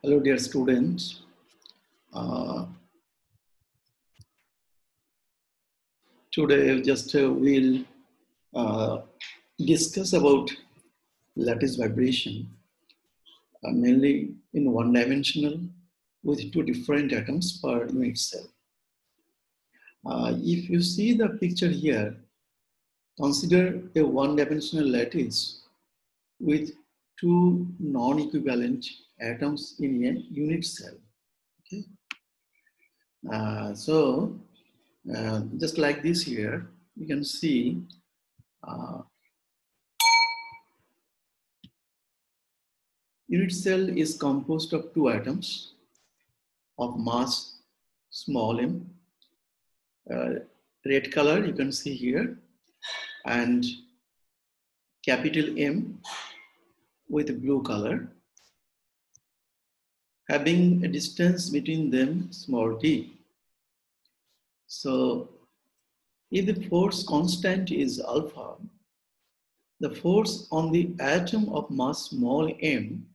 Hello, dear students. Uh, Today, we'll uh, discuss about lattice vibration, mainly in one-dimensional with two different atoms per unit cell. If you see the picture here, consider a one-dimensional lattice with two non-equivalent atoms in a unit cell. Okay? Just like this here, you can see unit cell is composed of two atoms of mass small m, red color you can see here, and capital M with blue color, having a distance between them small d. So if the force constant is alpha, the force on the atom of mass small m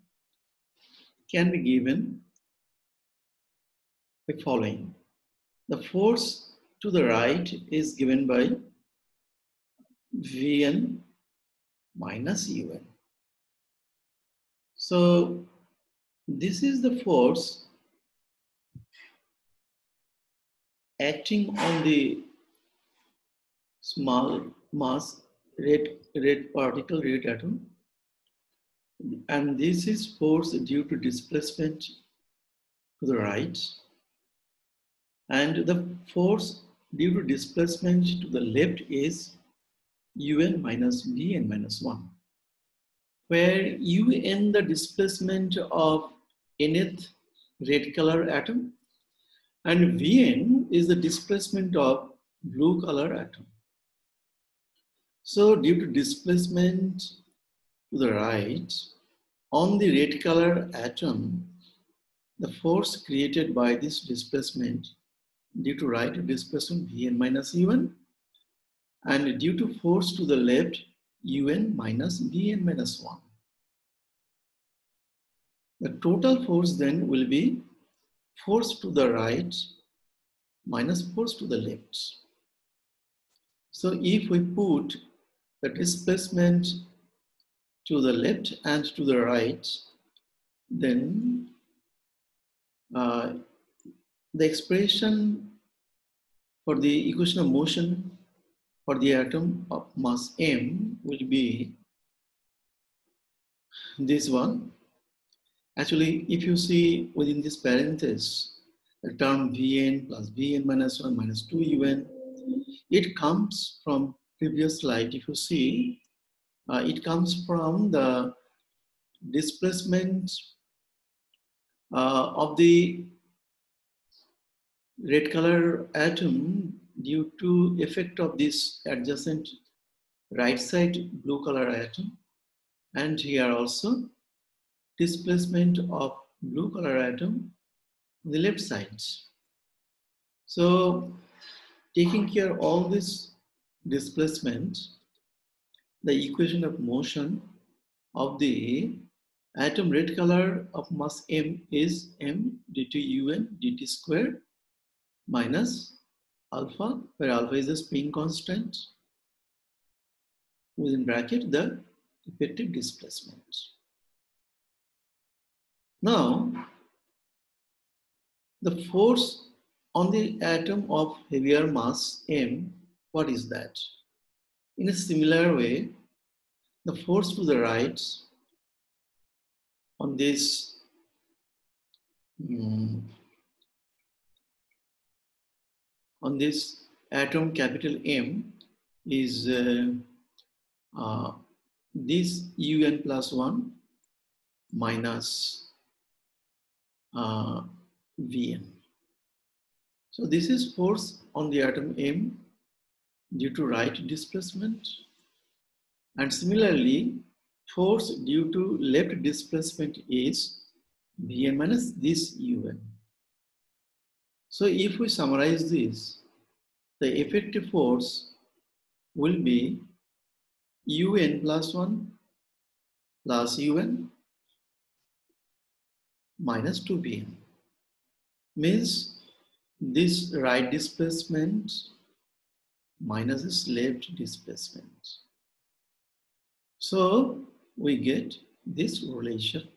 can be given by following. The force to the right is given by Vn minus Un. So this is the force acting on the small mass red particle, red atom, and this is force due to displacement to the right, and the force due to displacement to the left is Un minus Vn minus 1, where Un the displacement of nth red color atom and Vn is the displacement of blue color atom. So due to displacement to the right, on the red color atom, the force created by this displacement due to right displacement Vn minus Un, and due to force to the left, Un minus Vn minus 1. The total force then will be force to the right minus force to the left. So if we put the displacement to the left and to the right, then the expression for the equation of motion for the atom of mass m will be this one. Actually, if you see within this parenthesis, the term Vn plus Vn minus 1 minus 2 Un, it comes from previous slide. If you see, it comes from the displacement of the red color atom due to effect of this adjacent right side blue color atom, and here also displacement of blue color atom on the left side. So taking care of all this displacement, the equation of motion of the atom red color of mass m is m dt Un dt square minus alpha, where alpha is the spin constant, within bracket the effective displacement. Now, the force on the atom of heavier mass m, what is that? In a similar way, the force to the right on this atom capital M is this Un plus 1 minus Vn. So this is force on the atom M due to right displacement, and similarly force due to left displacement is Vn minus this Un. So if we summarize this, the effective force will be Un plus 1 plus Un minus 2bm. Means this right displacement minus this left displacement. So we get this relation.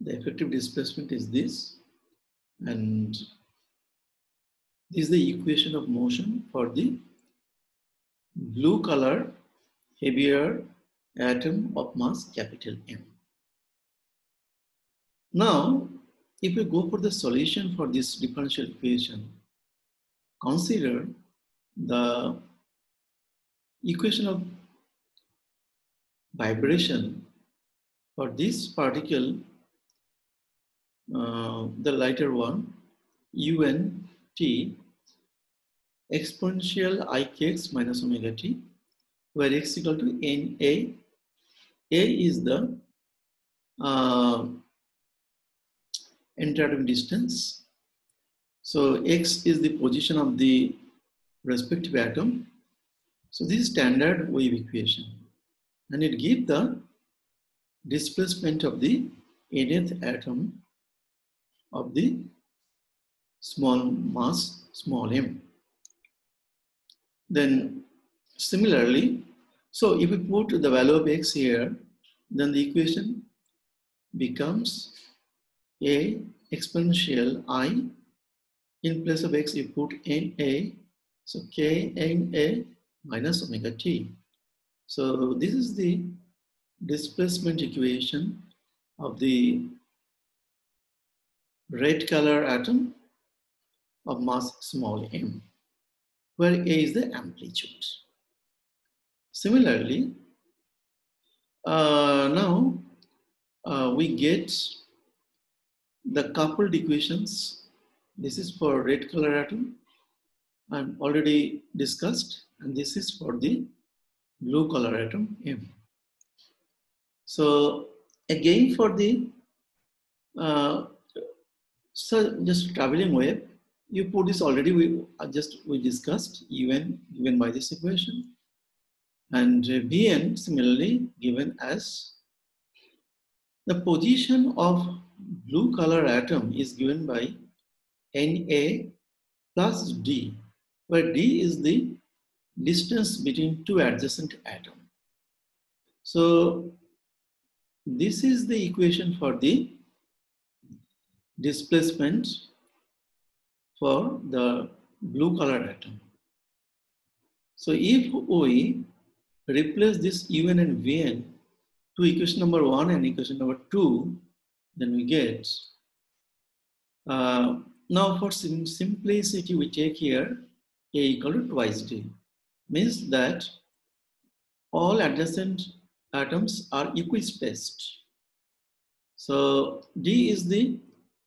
The effective displacement is this, and this is the equation of motion for the blue color heavier atom of mass capital M. Now, if we go for the solution for this differential equation, consider the equation of vibration for this particle, the lighter one, UNT exponential ikx minus omega t, where x equal to NA. A is the interatom distance. So x is the position of the respective atom. So this is standard wave equation, and it gives the displacement of the nth atom of the small mass small m. Then similarly, so if we put the value of x here, then the equation becomes a exponential I. In place of x, you put NA, so KNA minus omega t. So this is the displacement equation of the red color atom of mass small m, where A is the amplitude. Similarly, now we get the coupled equations. This is for red color atom, I'm already discussed, and this is for the blue color atom M. So again for the so just traveling wave, you put this already, we discussed UN given by this equation, and Vn similarly given as the position of blue color atom is given by Na plus D, where D is the distance between two adjacent atoms. So this is the equation for the displacement for the blue color atom. So if we replace this Un and Vn to equation number 1 and equation number 2, then we get, now for simplicity we take here A equal to twice D. Means that all adjacent atoms are equispaced. So D is the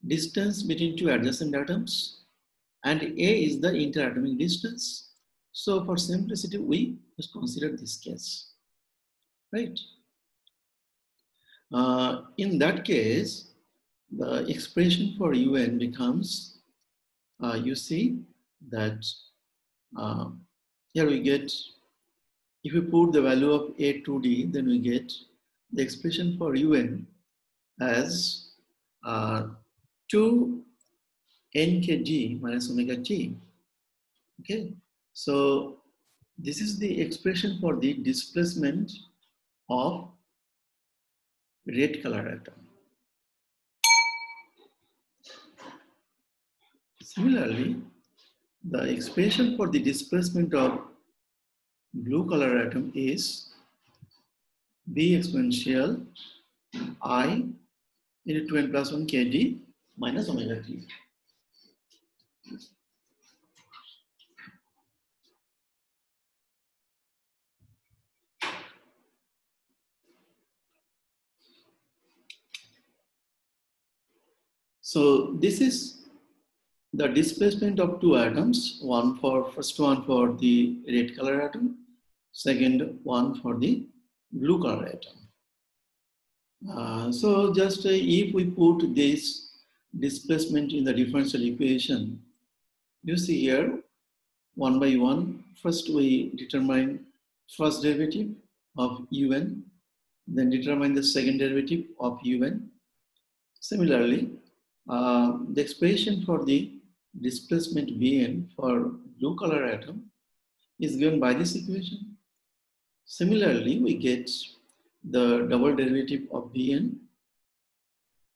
distance between two adjacent atoms, and A is the interatomic distance. So for simplicity, we just consider this case, right? In that case, the expression for UN becomes, you see that here we get, if we put the value of A2D, then we get the expression for UN as 2 nkg minus omega t. Okay, so this is the expression for the displacement of red color atom. Similarly, the expression for the displacement of blue color atom is B exponential I into 2n plus 1 kd minus omega t. So this is the displacement of two atoms, first one for the red color atom, second one for the blue color atom. So just if we put this displacement in the differential equation, you see here, one by one, first we determine first derivative of UN, then determine the second derivative of UN, Similarly, the expression for the displacement Bn for blue color atom is given by this equation. Similarly, we get the double derivative of Bn.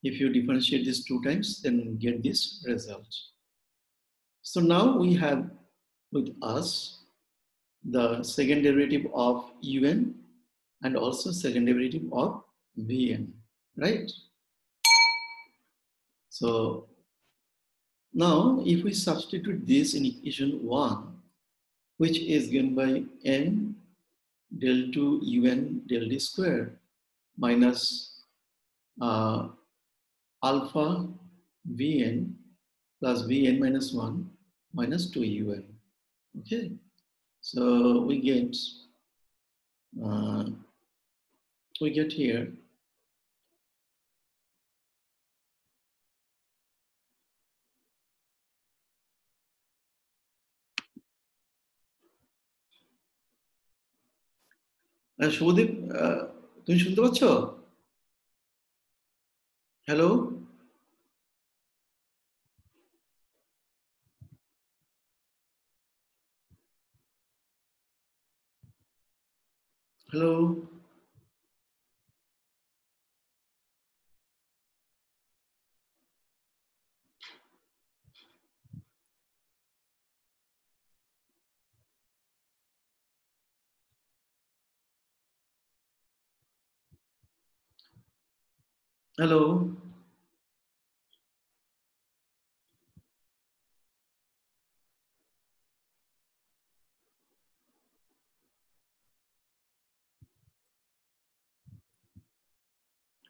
If you differentiate this 2 times, then we get this result. So now we have with us the second derivative of Un and also second derivative of Vn, right? So now if we substitute this in equation 1, which is given by n del 2 Un del d square minus alpha Vn plus Vn minus 1 minus 2 Un. Okay, so we get here Subhadip, তুমি শুনতে পাচ্ছ? Hello hello hello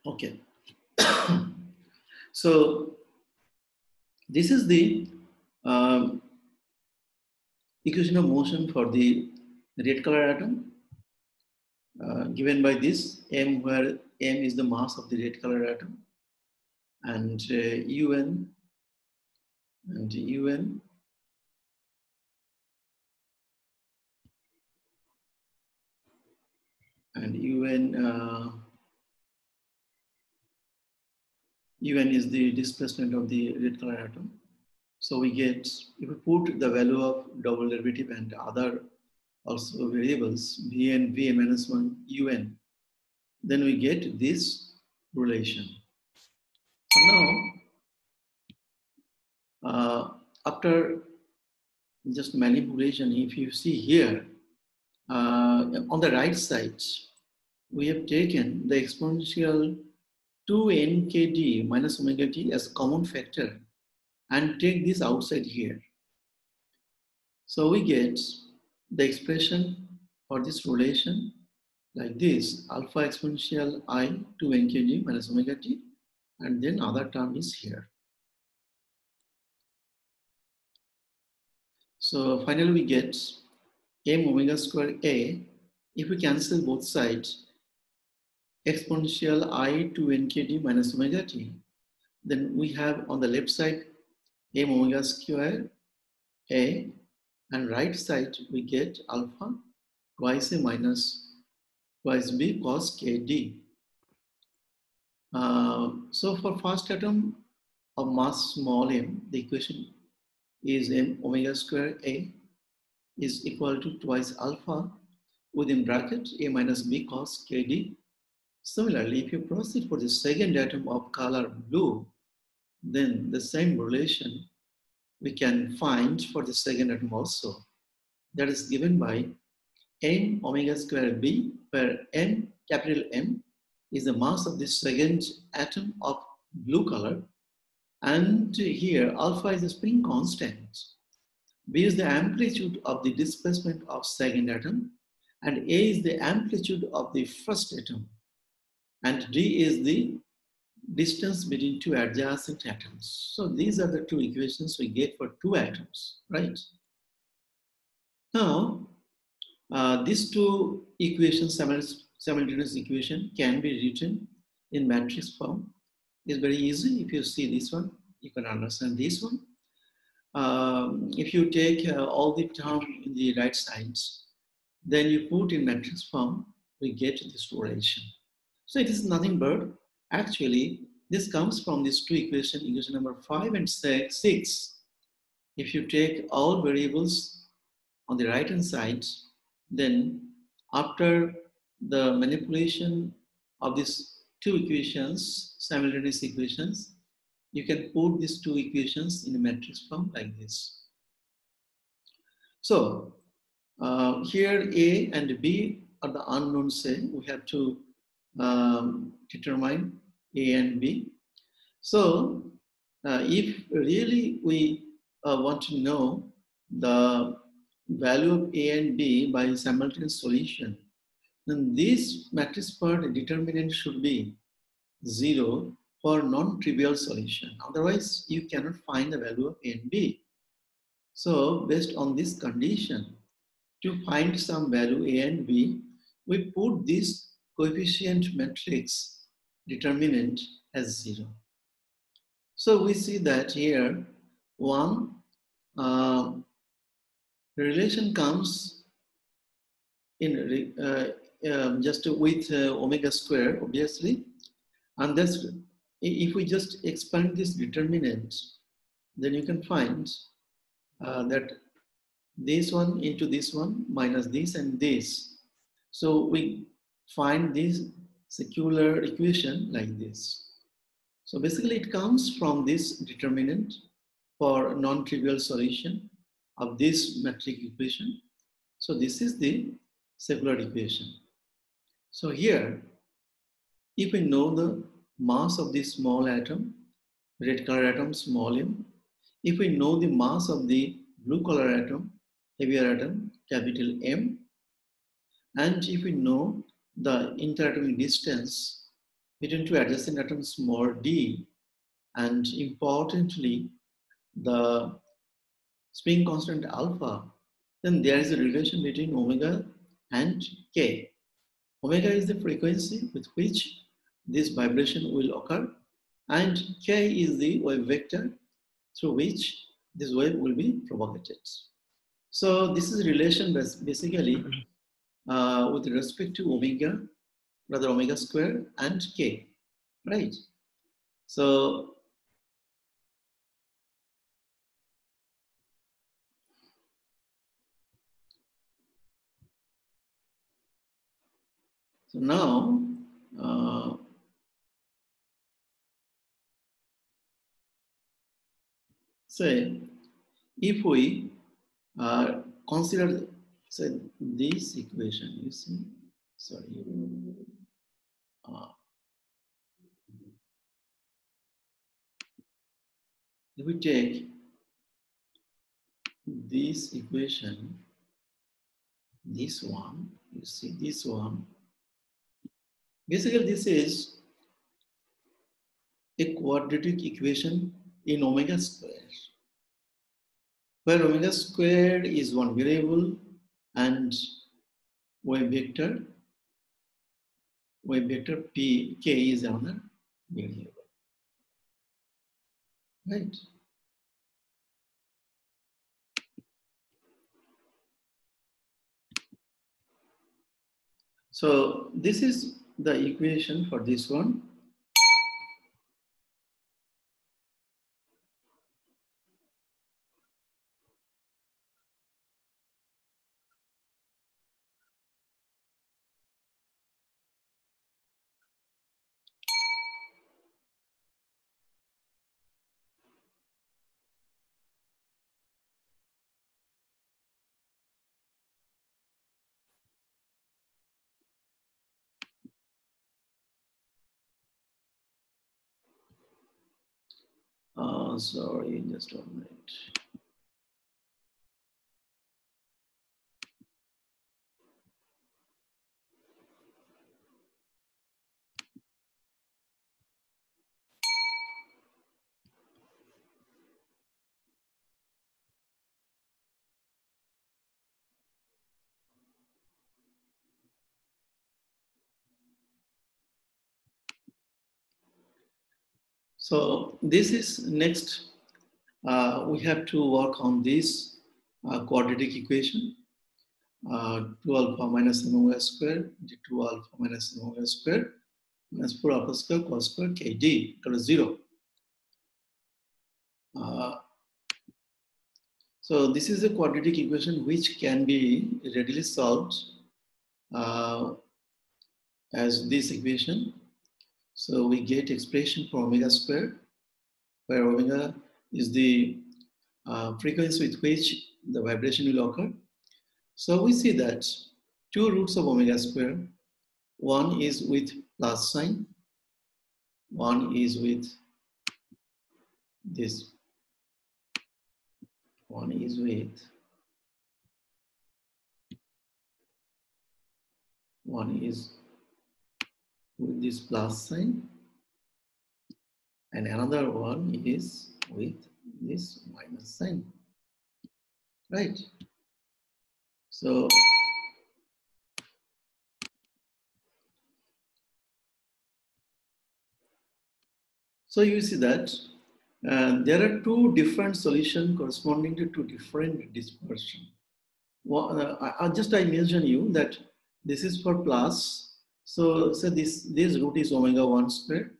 Okay. So this is the equation of motion for the red color atom given by this m, where m is the mass of the red color atom, and un and un and un is the displacement of the red color atom. So we get, if we put the value of double derivative and other also variables vn, vn minus 1, un, then we get this relation. Now, after just manipulation, if you see here, on the right side, we have taken the exponential 2nkd minus omega t as common factor and take this outside here. So we get the expression for this relation like this: alpha exponential I 2nkd minus omega t, and then other term is here. So finally we get m omega square a. If we cancel both sides, exponential I 2nkd minus omega t, then we have on the left side m omega square a, and right side we get alpha twice a minus twice b cos kd. So for first atom of mass small m, the equation is m omega square a is equal to twice alpha within bracket a minus b cos kd. Similarly, if you proceed for the second atom of color blue, then the same relation we can find for the second atom also. That is given by m omega square b, where m, capital M, is the mass of the second atom of blue color. And here alpha is the spring constant. B is the amplitude of the displacement of second atom, and A is the amplitude of the first atom, and D is the distance between two adjacent atoms. So these are the two equations we get for two atoms, right? Now, these two equations, simultaneous equation, can be written in matrix form. It's very easy. If you see this one, you can understand this one. If you take all the term in the right sides, then you put in matrix form, we get this relation. So it is nothing but actually This comes from these two equations, equation number 5 and 6. If you take all variables on the right hand side, then after the manipulation of these two equations, simultaneous equations, you can put these two equations in a matrix form like this. So here A and B are the unknowns. Say we have to determine A and B. So if really we want to know the value of A and B by simultaneous solution, then this matrix part determinant should be 0 for non-trivial solution. Otherwise, you cannot find the value of A and B. So based on this condition, to find some value A and B, we put this coefficient matrix determinant as 0. So we see that here, one relation comes in just with omega square, obviously. And that's, if we just expand this determinant, then you can find that this one into this one minus this and this. So we find this secular equation like this. So basically it comes from this determinant for non-trivial solution of this metric equation. So this is the secular equation. So here, if we know the mass of this small atom, red color atom, small m, if we know the mass of the blue color atom, heavier atom, capital M, and if we know the interatomic distance between two adjacent atoms, small d, and importantly, the spin constant alpha, then there is a relation between omega and k. Omega is the frequency with which this vibration will occur, and k is the wave vector through which this wave will be propagated. So this is a relation basically with respect to omega, rather omega square and k, right? So now, say, if we consider, say, this equation, you see, sorry, if we take this equation, this one, you see this one, basically this is a quadratic equation in omega square, where omega squared is one variable and wave vector p k is another variable, right? So this is the equation for this one. Sorry, just 1 minute. So this is next. We have to work on this quadratic equation. 2 alpha minus m omega square into 2 alpha minus m omega square. As per upper square cos square kd equal to 0. So this is a quadratic equation which can be readily solved as this equation. So we get expression for omega square, where omega is the frequency with which the vibration will occur. So we see that two roots of omega square, one is with plus sign, one is with this, one is with this plus sign, and another one is with this minus sign, right? So you see that there are two different solutions corresponding to two different dispersion. Well, I mentioned you that this is for plus. So this root is omega 1 square,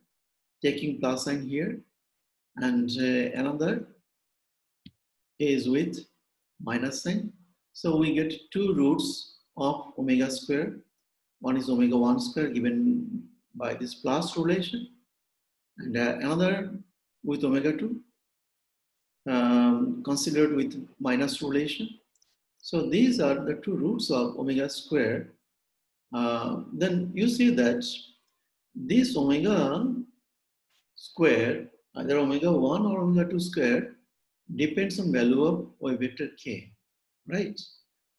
taking plus sign here, and another is with minus sign. So we get two roots of omega square. One is omega 1 square given by this plus relation, and another with omega 2 considered with minus relation. So these are the two roots of omega square. Then you see that this omega square, either omega 1 or omega 2 square, depends on value of wave vector k, right?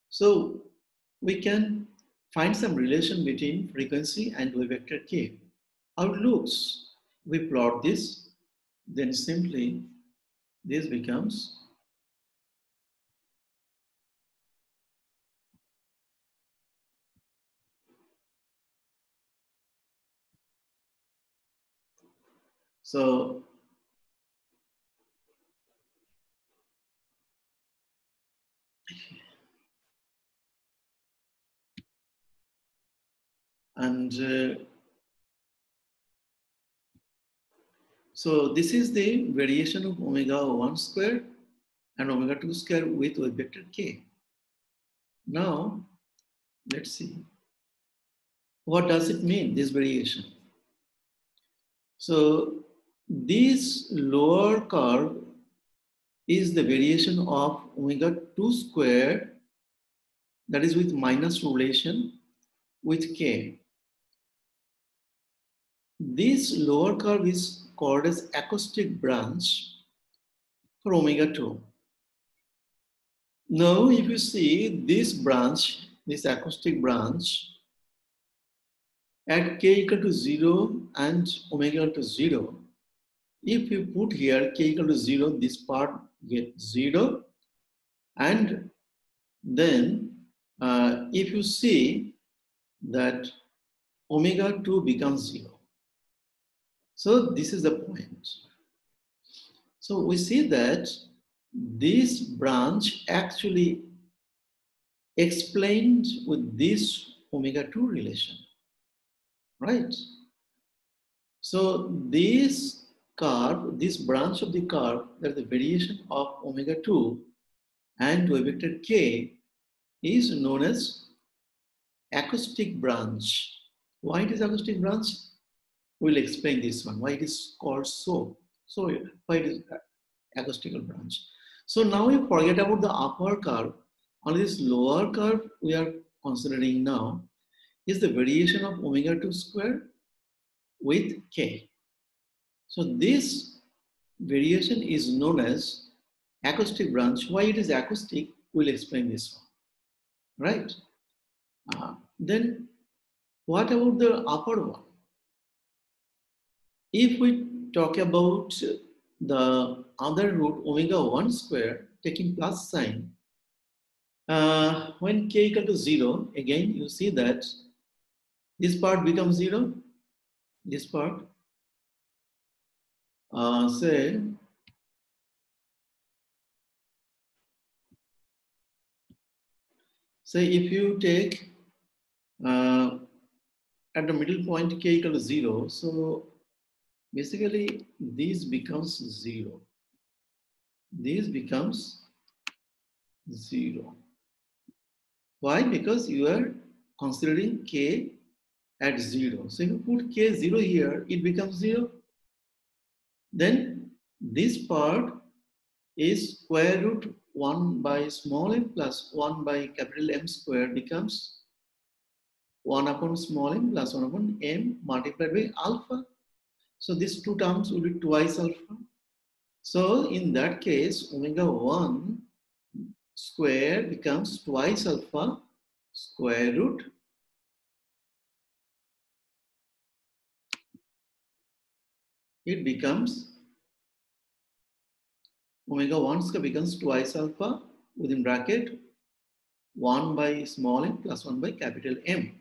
So we can find some relation between frequency and wave vector k. How it looks, we plot this, then simply this becomes so. And so this is the variation of omega 1 square and omega 2 square with wave vector k. Now, let's see. What does it mean, this variation? So this lower curve is the variation of omega 2 square, that is with minus relation with k. This lower curve is called as acoustic branch for omega 2. Now, if you see this branch, this acoustic branch, at k equal to 0 and omega equal to 0, if you put here k equal to 0, this part gets 0. And then if you see that omega 2 becomes 0. So this is the point. So we see that this branch actually explained with this omega 2 relation, right? So this curve, this branch of the curve, that the variation of omega 2 and wave vector k is known as acoustic branch. Why it is acoustic branch? We'll explain this one, why it is called so. So why it is acoustical branch. So now we forget about the upper curve. Only this lower curve we are considering now is the variation of omega 2 square with k. So this variation is known as acoustic branch. Why it is acoustic, we'll explain this one, right? Then what about the upper one? If we talk about the other root omega 1 square taking plus sign, when k equal to 0, again you see that this part becomes 0, this part, say if you take at the middle point k equal to 0. So basically this becomes 0. This becomes 0. Why? Because you are considering k at 0. So if you put k 0 here, it becomes 0. Then this part is square root 1 by small m plus 1 by capital M square becomes 1 upon small m plus 1 upon m multiplied by alpha. So these two terms will be twice alpha. So in that case, omega 1 square becomes twice alpha square root it becomes omega 1 square becomes twice alpha within bracket 1 by small m plus 1 by capital M.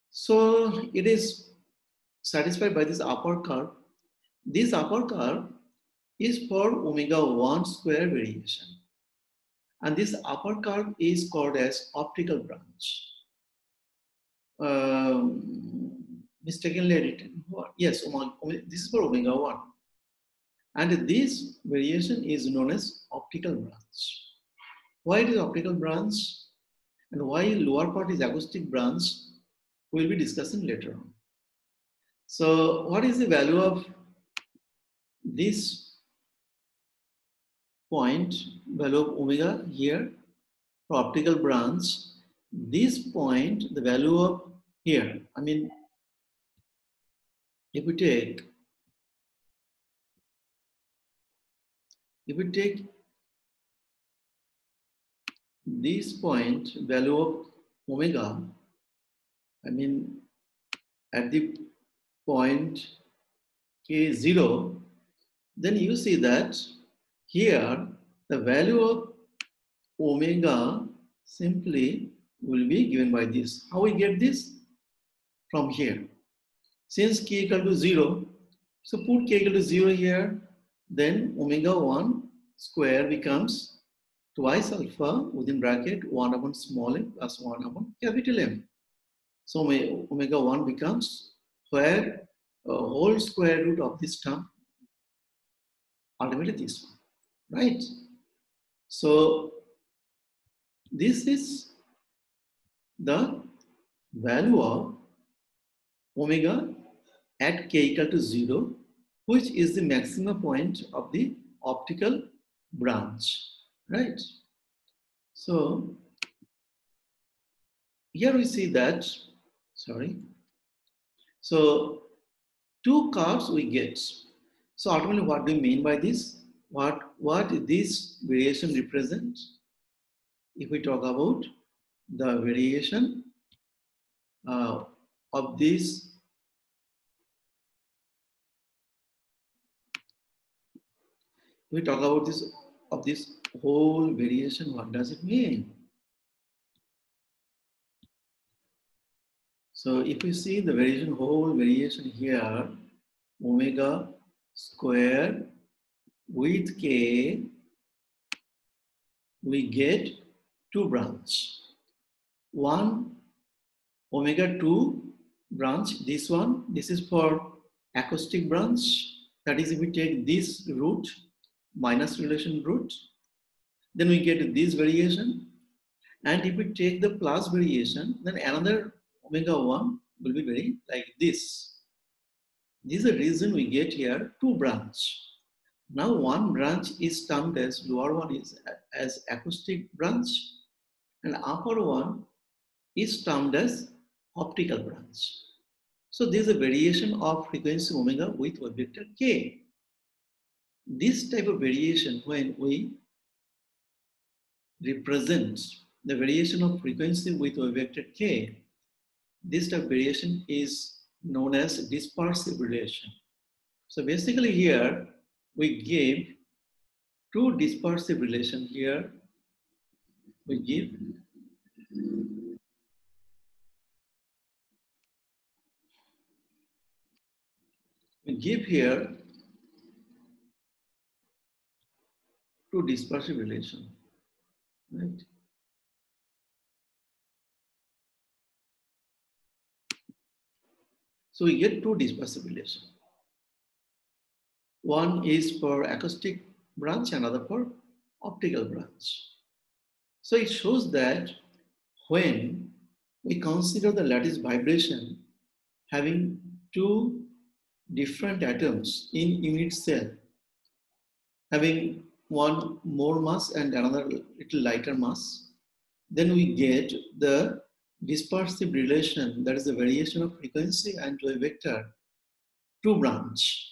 So it is satisfied by this upper curve. This upper curve is for omega 1 square variation. And this upper curve is called as optical branch. Mistakenly written. Yes, this is for omega 1. And this variation is known as optical branch. Why it is optical branch and why lower part is acoustic branch, we will be discussing later on. So what is the value of this point, value of omega here for optical branch? This point, the value of here, I mean, if we take this point, value of omega, I mean, at the point k0, then you see that here the value of omega simply will be given by this. How we get this? From here. Since k equal to 0, so put k equal to 0 here, then omega 1 square becomes twice alpha within bracket 1 upon small m plus 1 upon capital M. So omega 1 becomes where whole square root of this term, ultimately this one, right? So this is the value of omega at k equal to 0, which is the maximum point of the optical branch, right? So here we see that, sorry. So two curves we get. So ultimately what do we mean by this? What this variation represents? If we talk about the variation of this, we talk about this of this whole variation, what does it mean? So if you see the variation, whole variation here, omega square with k, we get two branch. One omega 2 branch, this one, this is for acoustic branch. That is, if we take this root, minus relation root, then we get this variation. And if we take the plus variation, then another omega 1 will be very like this. This is the reason we get here two branch. Now one branch is termed as, lower one is as acoustic branch, and upper one is termed as optical branch. So there is a variation of frequency omega with wave vector k. This type of variation, when we represent the variation of frequency with wave vector k, this type of variation is known as dispersive relation. So basically here we give two dispersive relation here. We give here two dispersive relation, right? So we get two dispersive relation. One is for acoustic branch, another for optical branch. So it shows that when we consider the lattice vibration having two different atoms in unit cell, having one more mass and another little lighter mass, then we get the dispersive relation, that is the variation of frequency and wave vector, two branch.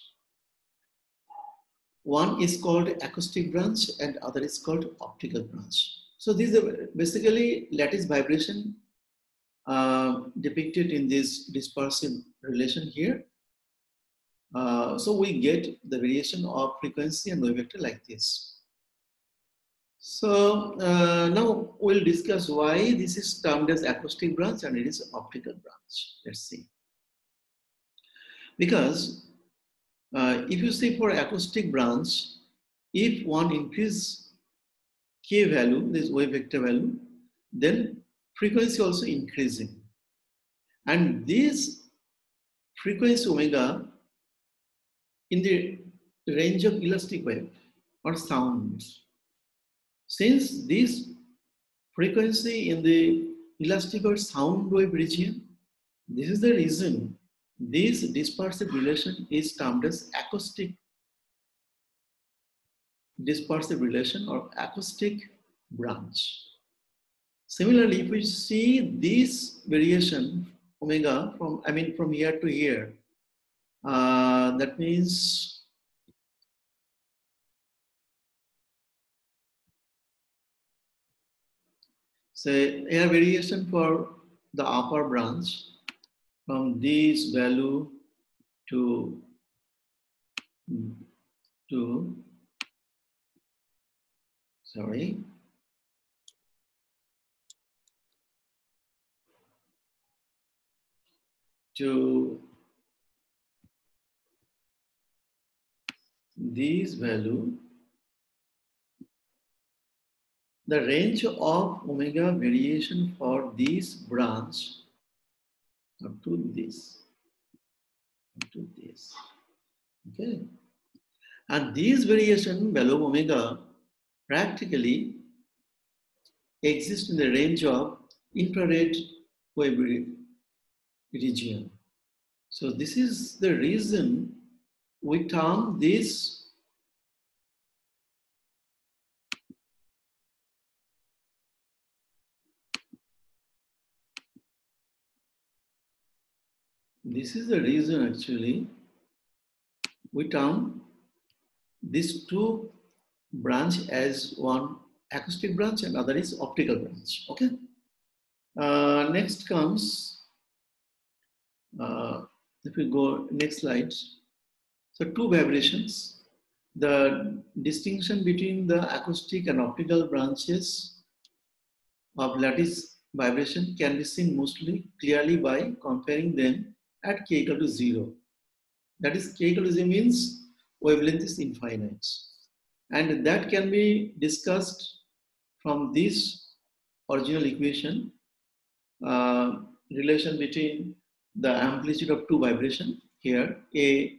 One is called acoustic branch and other is called optical branch. So these are basically lattice vibration depicted in this dispersive relation here. So we get the variation of frequency and wave vector like this. So now we'll discuss why this is termed as acoustic branch and it is optical branch. Let's see. Because if you see for acoustic branch, if one increase k value, this wave vector value, then frequency also increasing. And this frequency omega in the range of elastic wave or sound. Since this frequency in the elastic or sound wave region, this is the reason this dispersive relation is termed as acoustic dispersive relation or acoustic branch. Similarly, if we see this variation omega from here to here, that means say air variation for the upper branch from this value to this value, the range of omega variation for this branch up to this, okay? And this variation value of omega practically exists in the range of infrared wave region. So this is the reason we term this actually we term these two branch as one acoustic branch and other is optical branch. Okay. Next comes if we go next slide. So two vibrations. The distinction between the acoustic and optical branches of lattice vibration can be seen mostly clearly by comparing them at k equal to 0. That is, k equal to 0 means wavelength is infinite. And that can be discussed from this original equation, relation between the amplitude of two vibration. Here, A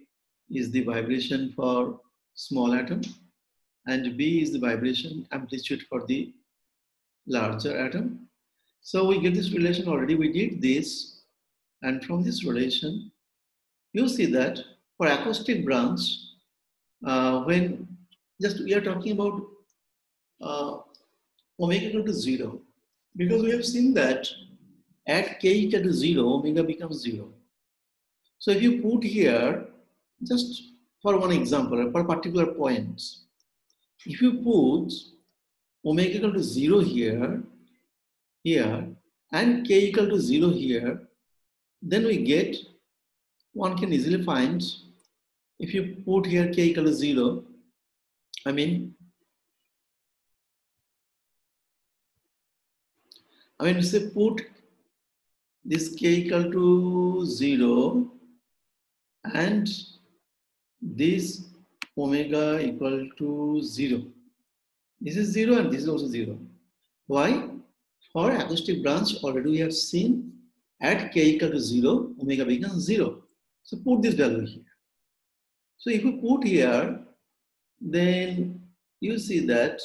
is the vibration for small atom and B is the vibration amplitude for the larger atom. So we get this relation already, we did this, and from this relation, you see that for acoustic branch, when just we are talking about omega equal to 0, because we have seen that at k equal to 0, omega becomes 0. So if you put here, just for one example, for particular points, if you put omega equal to 0 here, and k equal to 0 here, then we get, one can easily find, if you put here k equal to 0, say put this k equal to 0 and this omega equal to 0. This is 0 and this is also 0. Why? For acoustic branch, already we have seen at k equal to 0, omega becomes 0. So put this value here. So if you put here, then you see that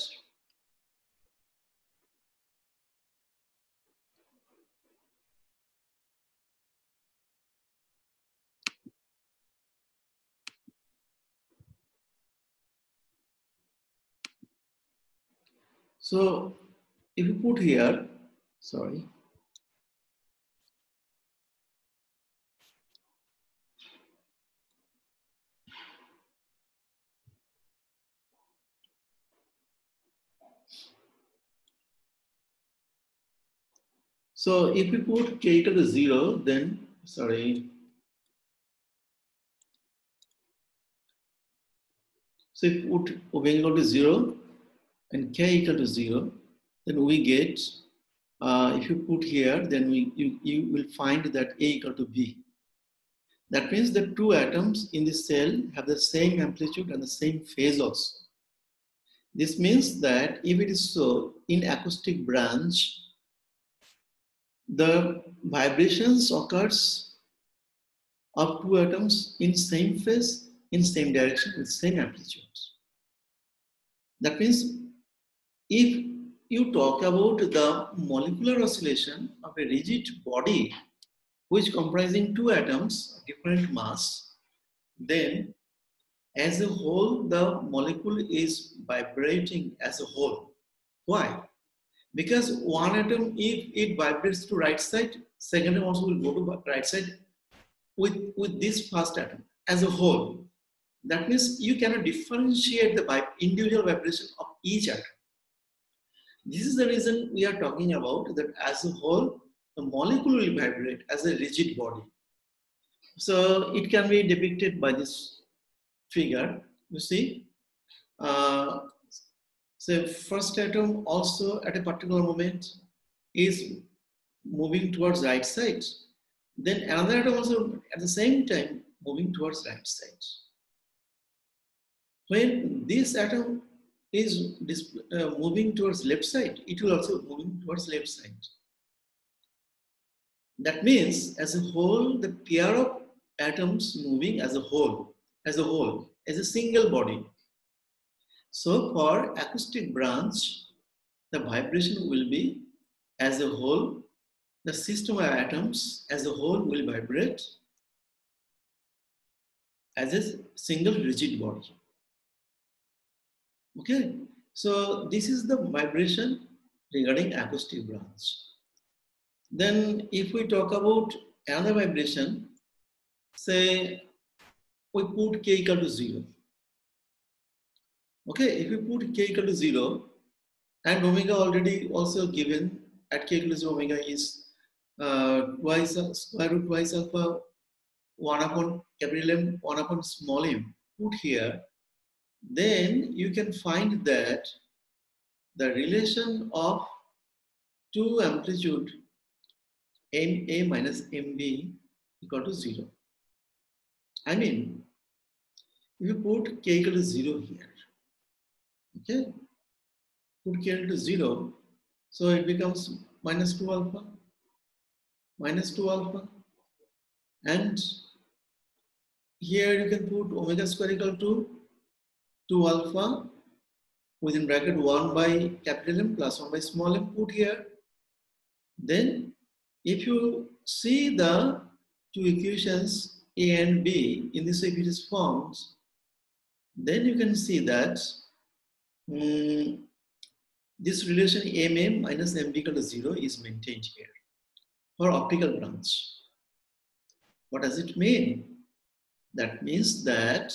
so if you put here, sorry. So if we put k equal to 0, then, sorry. So if we put omega equal to 0 and k equal to 0, then we get, if you put here, then you will find that A equal to B. That means the two atoms in the cell have the same amplitude and the same phase also. This means that if it is so, in acoustic branch, the vibrations occurs of two atoms in same phase, in same direction, with same amplitude. That means if you talk about the molecular oscillation of a rigid body, which comprising two atoms, different mass, then as a whole, the molecule is vibrating as a whole. Why? Because one atom, if it vibrates to right side, second atom also will go to right side with this first atom as a whole. That means you cannot differentiate the individual vibration of each atom. This is the reason we are talking about that as a whole, the molecule will vibrate as a rigid body. So it can be depicted by this figure. You see, so first atom also at a particular moment is moving towards right side. Then another atom also at the same time moving towards right side. When this atom is moving towards left side, it will also moving towards left side. That means as a whole, the pair of atoms moving as a whole, as a single body. So for acoustic branch, the vibration will be as a whole, the system of atoms as a whole will vibrate as a single rigid body. Okay, so this is the vibration regarding acoustic branch. Then if we talk about another vibration, say we put k equal to 0. Okay, if we put k equal to 0 and omega already also given at k equal to 0, omega is twice square root twice alpha 1 upon capital M, 1 upon small m put here, then you can find that the relation of two amplitude MA minus MB equal to 0. I mean, if you put k equal to 0 here, okay, put k equal to 0, so it becomes minus 2 alpha, and here you can put omega square equal to 2 alpha within bracket 1 by capital M plus 1 by small m put here. Then if you see the two equations A and B in this way if it is formed, then you can see that this relation MM minus MB equal to 0 is maintained here for optical branch. What does it mean? That means that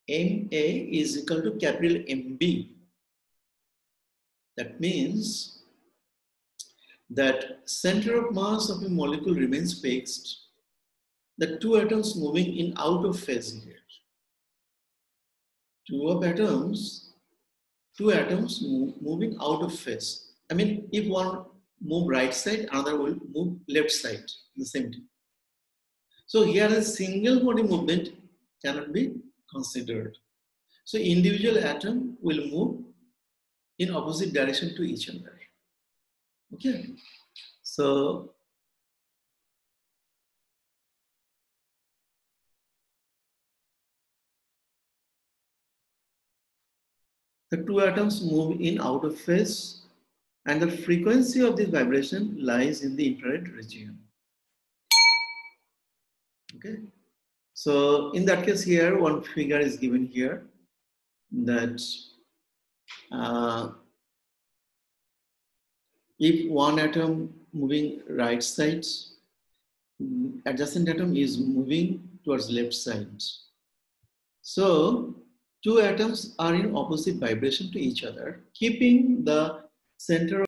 MA is equal to capital MB. That means that center of mass of a molecule remains fixed. The two atoms moving in out of phase here. Two atoms moving out of phase. I mean, if one move right side, another will move left side at the same time. So here a single body movement cannot be considered. So individual atom will move in opposite direction to each other. Okay. So the two atoms move in out of phase, and the frequency of this vibration lies in the infrared region. Okay, so in that case here, one figure is given here that if one atom moving right side, adjacent atom is moving towards left side. So two atoms are in opposite vibration to each other, keeping the center